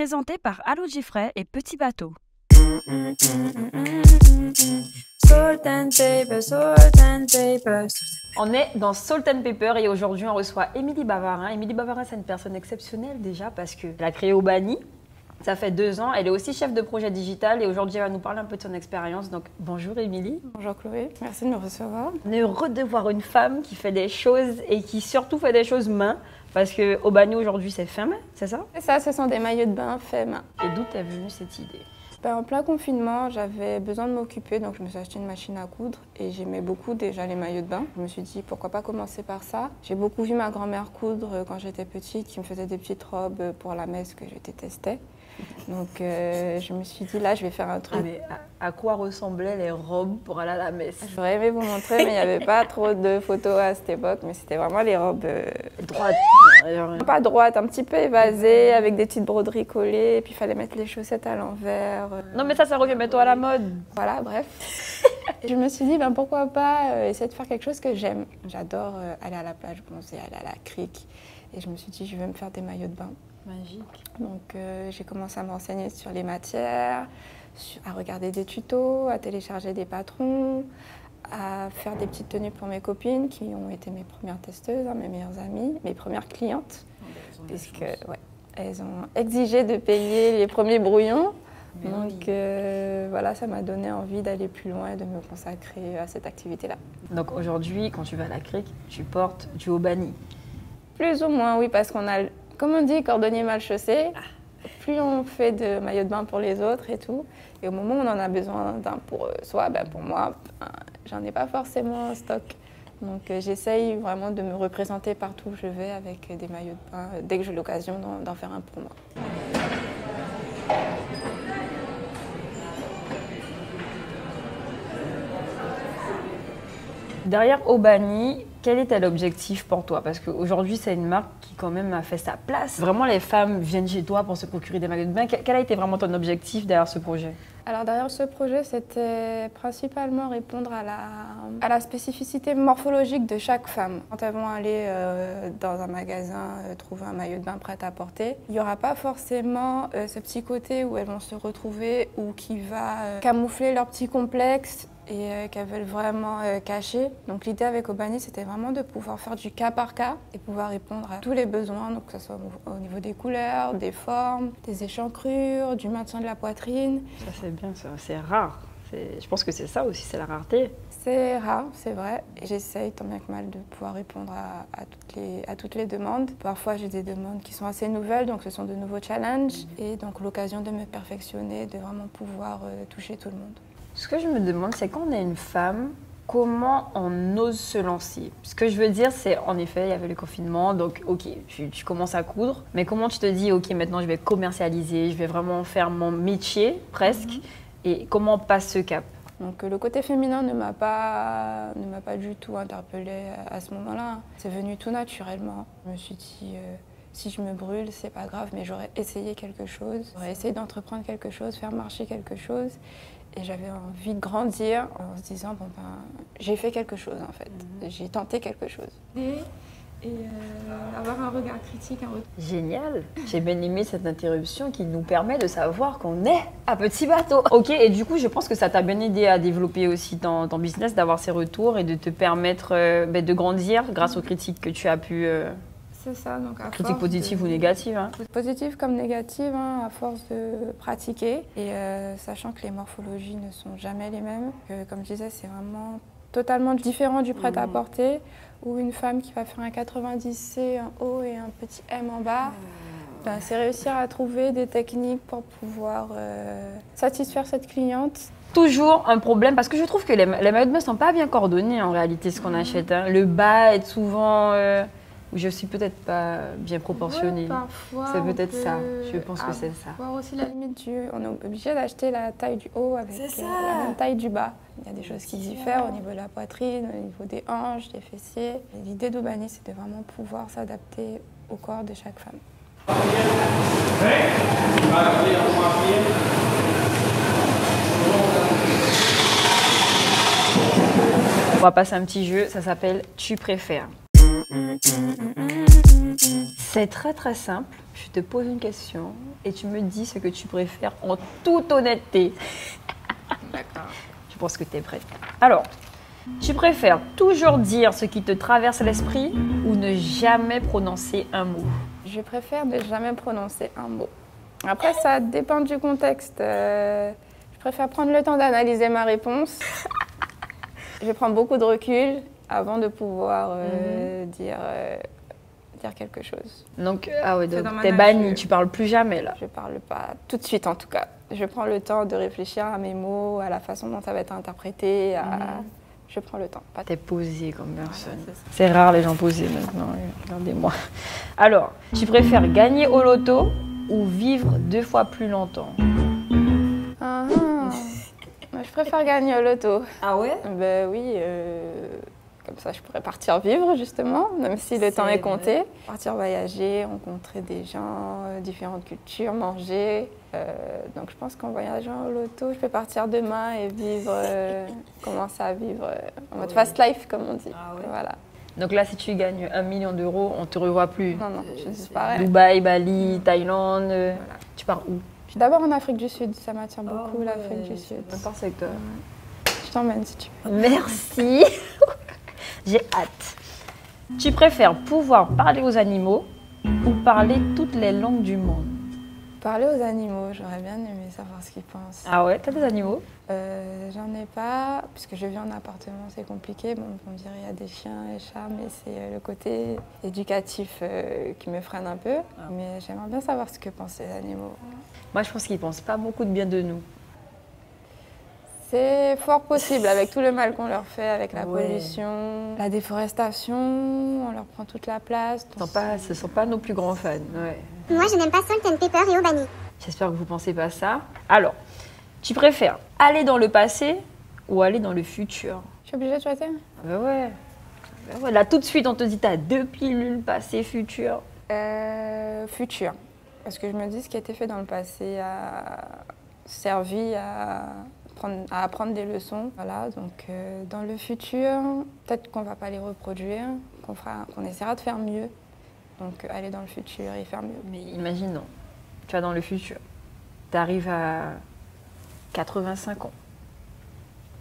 présenté par Allo Giffray et Petit Bateau. Salt and Pepper, Salt and Pepper. On est dans Salt and Pepper et aujourd'hui on reçoit Émilie Bavarin. Émilie Bavarin, c'est une personne exceptionnelle déjà parce qu'elle a créé Obani. Ça fait 2 ans. Elle est aussi chef de projet digital et aujourd'hui elle va nous parler un peu de son expérience. Donc bonjour Émilie. Bonjour Chloé, merci de me recevoir. On est heureux de voir une femme qui fait des choses et qui surtout fait des choses main. Parce que Obani aujourd'hui c'est fait main, c'est ça? C'est ça, ce sont des maillots de bain faits main. Et d'où t'es venue cette idée? En plein confinement, j'avais besoin de m'occuper, donc je me suis acheté une machine à coudre et j'aimais beaucoup déjà les maillots de bain. Je me suis dit pourquoi pas commencer par ça. J'ai beaucoup vu ma grand-mère coudre quand j'étais petite, qui me faisait des petites robes pour la messe que je détestais. Donc je me suis dit là, je vais faire un truc. Ah, mais à quoi ressemblaient les robes pour aller à la messe? J'aurais aimé vous montrer, mais il n'y avait pas trop de photos à cette époque, mais c'était vraiment les robes droites. Pas droites, un petit peu évasées, avec des petites broderies collées, et puis il fallait mettre les chaussettes à l'envers. Non mais ça revient bientôt à la mode. Voilà, bref. Et je me suis dit, pourquoi pas essayer de faire quelque chose que j'aime. J'adore aller à la plage bronzer, aller à la crique. Et je me suis dit, je vais me faire des maillots de bain. Magique. Donc j'ai commencé à me renseigner sur les matières, à regarder des tutos, à télécharger des patrons, à faire des petites tenues pour mes copines qui ont été mes premières testeuses, mes meilleures amies, mes premières clientes. Puisque elles ont exigé de payer les premiers brouillons. Donc voilà, ça m'a donné envie d'aller plus loin et de me consacrer à cette activité-là. Donc aujourd'hui, quand tu vas à la crique, tu portes du Obani? Plus ou moins, oui, parce qu'on a, comme on dit, cordonnier mal chaussé. Plus on fait de maillots de bain pour les autres et tout, et au moment où on en a besoin d'un pour soi, pour moi, j'en ai pas forcément en stock. Donc j'essaye vraiment de me représenter partout où je vais avec des maillots de bain, dès que j'ai l'occasion d'en faire un pour moi. Derrière Obani, quel était l'objectif pour toi? Parce qu'aujourd'hui, c'est une marque qui quand même a fait sa place. Vraiment, les femmes viennent chez toi pour se procurer des maillots de bain. Quel a été vraiment ton objectif derrière ce projet? Alors derrière ce projet, c'était principalement répondre à la spécificité morphologique de chaque femme. Quand elles vont aller dans un magasin trouver un maillot de bain prêt à porter, il n'y aura pas forcément ce petit côté où elles vont se retrouver ou qui va camoufler leur petit complexe et qu'elles veulent vraiment cacher. Donc l'idée avec Obani, c'était vraiment de pouvoir faire du cas par cas et pouvoir répondre à tous les besoins, donc que ce soit au niveau des couleurs, des formes, des échancrures, du maintien de la poitrine. Ça c'est bien, ça. C'est rare. Je pense que c'est ça aussi, c'est la rareté. C'est rare, c'est vrai. J'essaye tant bien que mal de pouvoir répondre à toutes les demandes. Parfois j'ai des demandes qui sont assez nouvelles, donc ce sont de nouveaux challenges et donc l'occasion de me perfectionner, de vraiment pouvoir toucher tout le monde. Ce que je me demande, c'est quand on est une femme, comment on ose se lancer? Ce que je veux dire, c'est en effet, il y avait le confinement, donc ok, tu commences à coudre, mais comment tu te dis, ok, maintenant je vais commercialiser, je vais vraiment faire mon métier, presque, et comment on passe ce cap? Donc le côté féminin ne m'a pas du tout interpellée à ce moment-là. C'est venu tout naturellement. Je me suis dit, si je me brûle, c'est pas grave, mais j'aurais essayé quelque chose, j'aurais essayé d'entreprendre quelque chose, faire marcher quelque chose. Et j'avais envie de grandir en se disant, j'ai fait quelque chose en fait, j'ai tenté quelque chose. Et avoir un regard critique, Génial. J'ai bien aimé cette interruption qui nous permet de savoir qu'on est à Petit Bateau. Ok, et du coup, je pense que ça t'a bien aidé à développer aussi ton business, d'avoir ces retours et de te permettre de grandir grâce aux critiques que tu as pu... C'est ça, donc à critiques positives ou négatives, hein. Positives comme négatives, à force de pratiquer. Et sachant que les morphologies ne sont jamais les mêmes. Comme je disais, c'est vraiment totalement différent du prêt-à-porter, où une femme qui va faire un 90C en haut et un petit M en bas, c'est réussir à trouver des techniques pour pouvoir satisfaire cette cliente. Toujours un problème, parce que je trouve que les maillots de bain ne sont pas bien coordonnés en réalité, ce qu'on achète. Hein. Le bas est souvent... je suis peut-être pas bien proportionnée. C'est peut-être ça. Je pense que c'est ça. Voir aussi la limite on est obligé d'acheter la taille du haut avec la même taille du bas. Il y a des choses qui diffèrent au niveau de la poitrine, au niveau des hanches, des fessiers. L'idée d'Obani, c'est de vraiment pouvoir s'adapter au corps de chaque femme. On va passer un petit jeu, ça s'appelle « Tu préfères ». C'est très très simple. Je te pose une question et tu me dis ce que tu préfères en toute honnêteté. D'accord. Je pense que tu es prête. Alors, tu préfères toujours dire ce qui te traverse l'esprit ou ne jamais prononcer un mot? Je préfère ne jamais prononcer un mot. Après, ça dépend du contexte. Je préfère prendre le temps d'analyser ma réponse. Je prends beaucoup de recul avant de pouvoir dire quelque chose. Donc, ah ouais, donc dans ma t'es nature. banni, tu parles plus jamais là. Je parle pas tout de suite en tout cas. Je prends le temps de réfléchir à mes mots, à la façon dont ça va être interprété. Je prends le temps. Pas T'es posée comme personne. c'est ça. C'est rare les gens posés maintenant, regardez-moi. Alors, tu préfères gagner au loto ou vivre 2 fois plus longtemps? Ah, moi, je préfère gagner au loto. Ah ouais? Ben oui, comme ça je pourrais partir vivre justement, même si le temps est compté. Partir voyager, rencontrer des gens, différentes cultures, manger. Donc je pense qu'en voyageant au loto, je peux partir demain et vivre, commencer à vivre en mode fast life comme on dit. Ah ouais. Voilà. Donc là, si tu gagnes 1 million d'euros, on te revoit plus. Non, non, je disparais. Dubaï, Bali, Thaïlande. Voilà. Tu pars où? D'abord en Afrique du Sud, ça m'attire beaucoup l'Afrique du Sud. Même pas avec toi. Je t'emmène si tu veux. Merci. J'ai hâte. Tu préfères pouvoir parler aux animaux ou parler toutes les langues du monde? Parler aux animaux, j'aurais bien aimé savoir ce qu'ils pensent. Ah ouais, t'as des animaux? J'en ai pas, puisque je vis en appartement, c'est compliqué. Bon, on dirait il y a des chiens et chats, mais c'est le côté éducatif qui me freine un peu. Mais j'aimerais bien savoir ce que pensent les animaux. Moi, je pense qu'ils pensent pas beaucoup de bien de nous. C'est fort possible, avec tout le mal qu'on leur fait, avec la Ouais. pollution, la déforestation, on leur prend toute la place. Ce sont pas nos plus grands fans. Ouais. Moi, je n'aime pas Salt and Pepper et Obani. J'espère que vous pensez pas ça. Alors, tu préfères aller dans le passé ou aller dans le futur? Je suis obligée de choisir. Ah bah ouais. Ah bah ouais. Là, tout de suite, on te dit t'as 2 pilules passé, futur. Futur. Parce que je me dis ce qui a été fait dans le passé a servi à apprendre des leçons. Voilà, donc dans le futur, peut-être qu'on ne va pas les reproduire, qu'on essaiera de faire mieux. Donc aller dans le futur et faire mieux. Mais imaginons, tu vas dans le futur. Tu arrives à 85 ans.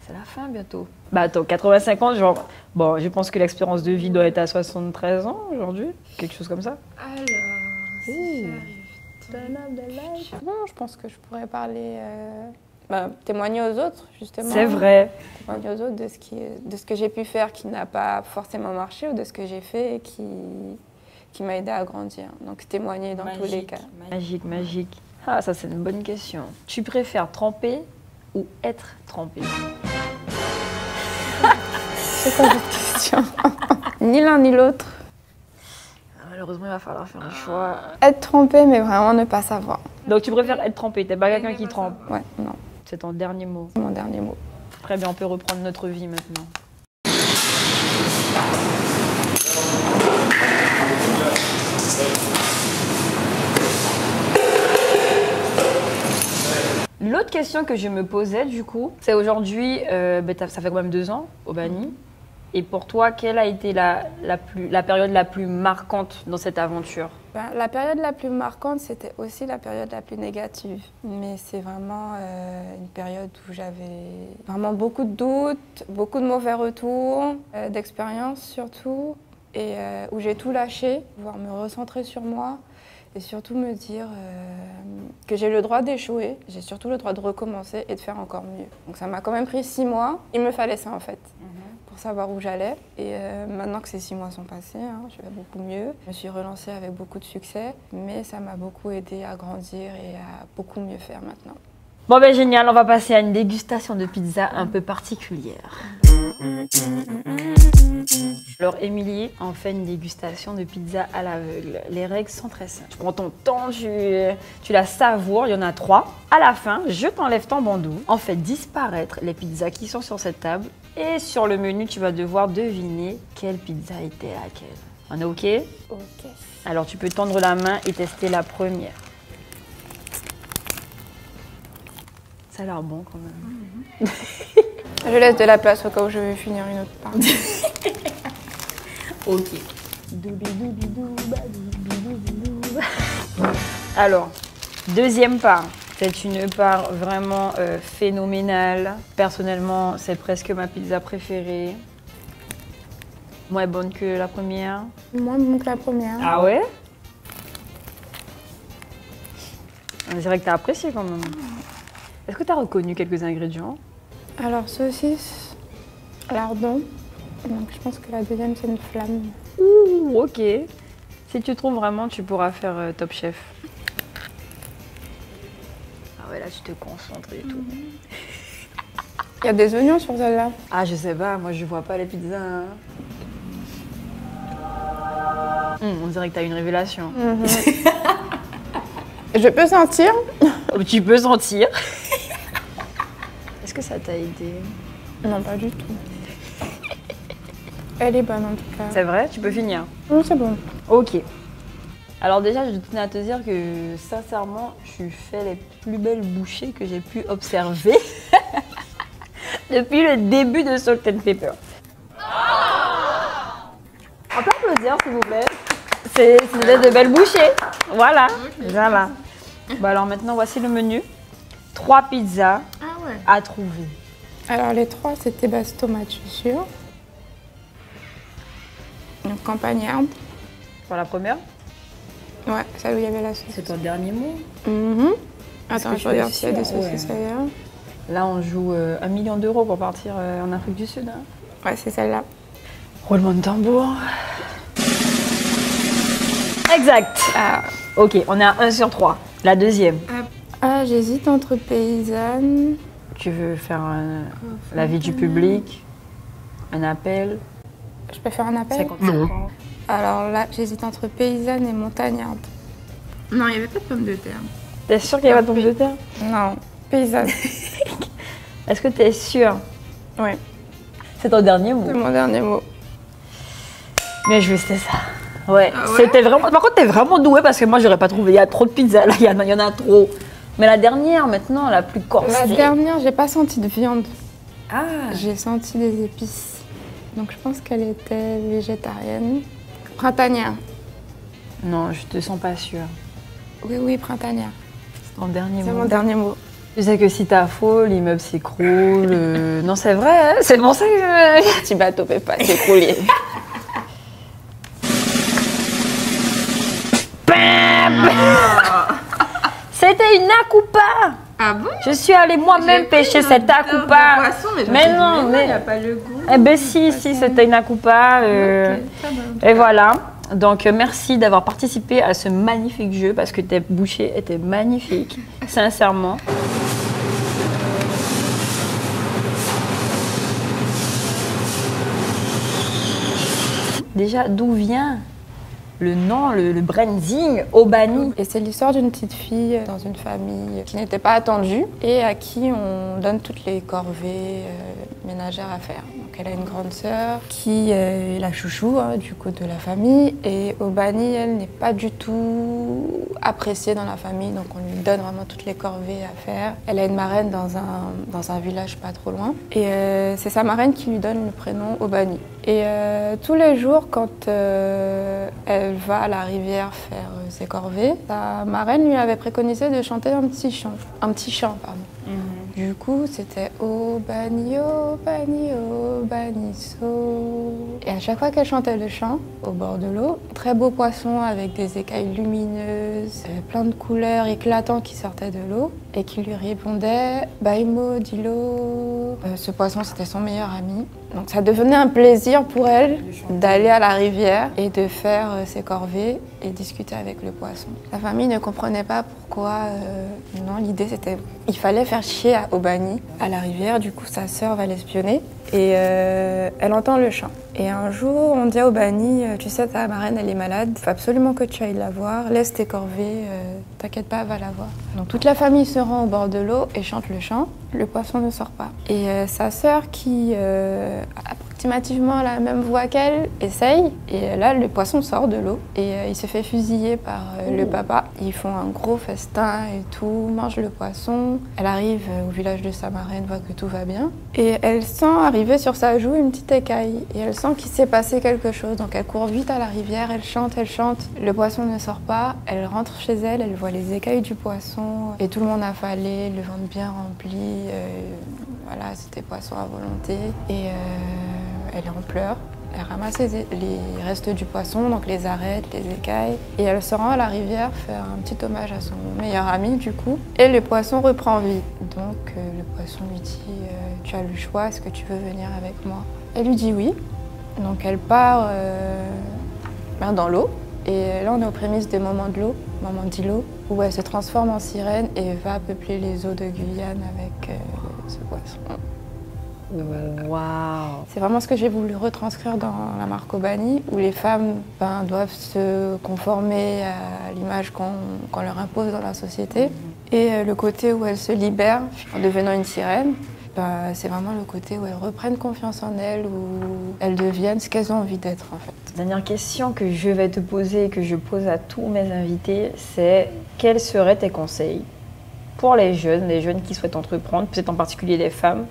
C'est la fin bientôt. Bah attends, 85 ans, genre... Bon, je pense que l'expérience de vie doit être à 73 ans aujourd'hui. Quelque chose comme ça. Alors, si non, je pense que je pourrais parler... témoigner aux autres, justement. C'est vrai. Témoigner aux autres de ce que j'ai pu faire qui n'a pas forcément marché ou de ce que j'ai fait et qui m'a aidé à grandir. Donc témoigner dans tous les cas. Magique, magique. Ah, ça c'est une bonne question. Tu préfères tremper ou être trempé? C'est quoi cette question? Ni l'un ni l'autre. Malheureusement, il va falloir faire un choix. Être trompé, mais vraiment ne pas savoir. Donc tu préfères être trempé, t'es pas quelqu'un qui trempe. Ouais, non, C'est ton dernier mot. c'est mon dernier mot. Très bien, on peut reprendre notre vie maintenant. L'autre question que je me posais du coup, c'est aujourd'hui, ça fait quand même 2 ans au Bani. Et pour toi, quelle a été la période la plus marquante dans cette aventure? La période la plus marquante, c'était aussi la période la plus négative. Mais c'est vraiment une période où j'avais vraiment beaucoup de doutes, beaucoup de mauvais retours, d'expériences surtout, et où j'ai tout lâché, pouvoir me recentrer sur moi et surtout me dire que j'ai le droit d'échouer, j'ai surtout le droit de recommencer et de faire encore mieux. Donc ça m'a quand même pris 6 mois, il me fallait ça en fait. Pour savoir où j'allais. Et maintenant que ces 6 mois sont passés, je vais beaucoup mieux. Je me suis relancée avec beaucoup de succès, mais ça m'a beaucoup aidé à grandir et à beaucoup mieux faire maintenant. Bon ben génial, on va passer à une dégustation de pizza un peu particulière. Alors Émilie, on fait une dégustation de pizza à l'aveugle. Les règles sont très simples. Tu prends ton temps, tu la savoures, il y en a 3. À la fin, je t'enlève ton bandeau. On fait disparaître les pizzas qui sont sur cette table. Et sur le menu, tu vas devoir deviner quelle pizza était laquelle. On est OK? Ok. Alors tu peux tendre la main et tester la première. Ça a l'air bon quand même. Je laisse de la place au cas où je vais finir une autre part. Ok. Alors, deuxième part. C'est une part vraiment phénoménale. Personnellement, c'est presque ma pizza préférée. Moins bonne que la première. Moins bon que la première. Ah ouais? On dirait que t'as apprécié quand même. Est-ce que t'as reconnu quelques ingrédients? Alors, saucisse, lardon. Donc, je pense que la deuxième, c'est une flamme. Ouh, ok. Si tu trouves vraiment, tu pourras faire Top Chef. Ah ouais, là, tu te concentres et tout. Il y a des oignons sur celle-là. Ah, je sais pas, moi, je vois pas les pizzas. Hein. On dirait que t'as une révélation. Je peux sentir. Tu peux sentir. Est-ce que ça t'a aidé? Non, pas du tout. Elle est bonne en tout cas. C'est vrai? Tu peux finir? Non, c'est bon. Ok. Alors déjà, je tenais à te dire que sincèrement, tu fais les plus belles bouchées que j'ai pu observer depuis le début de Salt and Pepper. On peut applaudir s'il vous plaît. C'est de belles bouchées. Voilà. Voilà. Bon alors maintenant, voici le menu. 3 pizzas à trouver. Alors, les 3, c'était base tomate, je suis sûre. Donc, campagnarde. Pour la première. Ouais, celle où il y avait la saucisse. C'est ton dernier mot. Attends, je regarde s'il y a des saucisses ailleurs. Là, on joue 1 million d'euros pour partir en Afrique du Sud. Hein. Ouais, c'est celle-là. Roulement de tambour. Exact. Ah, Ok, on est à 1 sur 3. La deuxième. j'hésite entre paysanne. Tu veux faire l'avis du public? Un appel? Je peux faire un appel? 50-50. Alors là, j'hésite entre paysanne et montagnarde. Non, il n'y avait pas de pommes de terre. T'es sûre qu'il y a pas de pommes de terre? Non, paysanne. Est-ce que t'es sûre? Oui, C'est ton dernier mot. c'est mon dernier mot. Mais je c'était ça. Ouais. Ah ouais? C'était vraiment. Par contre, t'es vraiment douée parce que moi, j'aurais pas trouvé. Il y a trop de pizzas là, il y en a trop. Mais la dernière, maintenant, la plus corsée. La dernière, j'ai pas senti de viande. Ah. J'ai senti des épices. Donc je pense qu'elle était végétarienne. Printanière. Non, je te sens pas sûre. Oui, printanière. C'est ton dernier C'est mot. mon dernier mot. Tu sais que si t'as faux, l'immeuble s'écroule. Non, c'est vrai, hein, c'est bon ça que. Petit bateau peut pas s'écrouler. C'était une akupa. Ah bon? Je suis allée moi-même pêcher cette akupa. Mais non, mais. Il n'y a pas le goût. Eh ben si, c'était une akupa. Et voilà. Donc merci d'avoir participé à ce magnifique jeu parce que tes bouchées étaient magnifiques, sincèrement. Déjà, d'où vient le nom, le branding Obani? Et c'est l'histoire d'une petite fille dans une famille qui n'était pas attendue et à qui on donne toutes les corvées ménagères à faire. Donc elle a une grande sœur qui est la chouchou du coup de la famille et Obani, elle n'est pas du tout appréciée dans la famille, donc on lui donne vraiment toutes les corvées à faire. Elle a une marraine dans un village pas trop loin et c'est sa marraine qui lui donne le prénom Obani. Et tous les jours, quand elle va à la rivière faire ses corvées, sa marraine lui avait préconisé de chanter un petit chant. Du coup, c'était Obani, Obani, Obani, so. Et à chaque fois qu'elle chantait le chant, au bord de l'eau, très beau poisson avec des écailles lumineuses, plein de couleurs éclatantes qui sortaient de l'eau et qui lui répondait Baimo, Dilo. Ce poisson, c'était son meilleur ami. Donc ça devenait un plaisir pour elle d'aller à la rivière et de faire ses corvées et discuter avec le poisson. La famille ne comprenait pas pourquoi. Non, l'idée c'était il fallait faire chier à Obani à la rivière. Du coup, sa sœur va l'espionner et elle entend le chant. Et un jour, on dit à Obani, tu sais, ta marraine, elle est malade, il faut absolument que tu ailles la voir, laisse tes corvées, t'inquiète pas, va la voir. Donc toute la famille se rend au bord de l'eau et chante le chant. Le poisson ne sort pas. Et sa sœur qui approximativement la même voie qu'elle, essaye. Et là, le poisson sort de l'eau et il se fait fusiller par le papa. Ils font un gros festin et tout, mangent le poisson. Elle arrive au village de sa marraine, voit que tout va bien. Et elle sent arriver sur sa joue une petite écaille. Et elle sent qu'il s'est passé quelque chose. Donc elle court vite à la rivière, elle chante, elle chante. Le poisson ne sort pas. Elle rentre chez elle, elle voit les écailles du poisson. Et tout le monde affalé, le ventre bien rempli. Voilà, c'était poisson à volonté. Et elle est en pleurs. Elle ramasse les restes du poisson, donc les arêtes, les écailles. Et elle se rend à la rivière faire un petit hommage à son meilleur ami, du coup. Et le poisson reprend vie. Donc le poisson lui dit tu as le choix, est-ce que tu veux venir avec moi? Elle lui dit oui. Donc elle part dans l'eau. Et là, on est aux prémices des moments de l'eau, moments d'îlot, où elle se transforme en sirène et va peupler les eaux de Guyane avec ce poisson. Waouh! C'est vraiment ce que j'ai voulu retranscrire dans la marque Aubany, où les femmes doivent se conformer à l'image qu'on leur impose dans la société. Et le côté où elles se libèrent en devenant une sirène, c'est vraiment le côté où elles reprennent confiance en elles, où elles deviennent ce qu'elles ont envie d'être en fait. Dernière question que je vais te poser et que je pose à tous mes invités, c'est quels seraient tes conseils pour les jeunes qui souhaitent entreprendre, peut-être en particulier les femmes,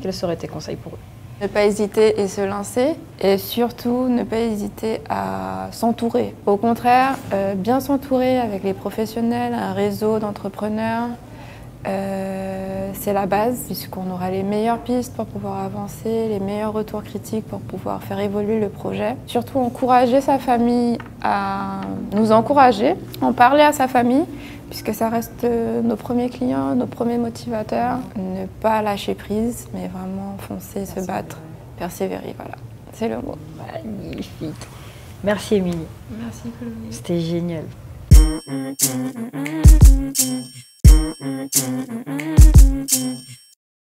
quels seraient tes conseils pour eux? Ne pas hésiter et se lancer, et surtout ne pas hésiter à s'entourer. Au contraire, bien s'entourer avec les professionnels, un réseau d'entrepreneurs, c'est la base, puisqu'on aura les meilleures pistes pour pouvoir avancer, les meilleurs retours critiques pour pouvoir faire évoluer le projet. Surtout encourager sa famille à nous encourager, en parler à sa famille, puisque ça reste nos premiers clients, nos premiers motivateurs. Ne pas lâcher prise, mais vraiment foncer, se battre, persévérer, voilà. C'est le mot. Magnifique. Merci Émilie. Merci Chloé. C'était génial. Mm-hmm.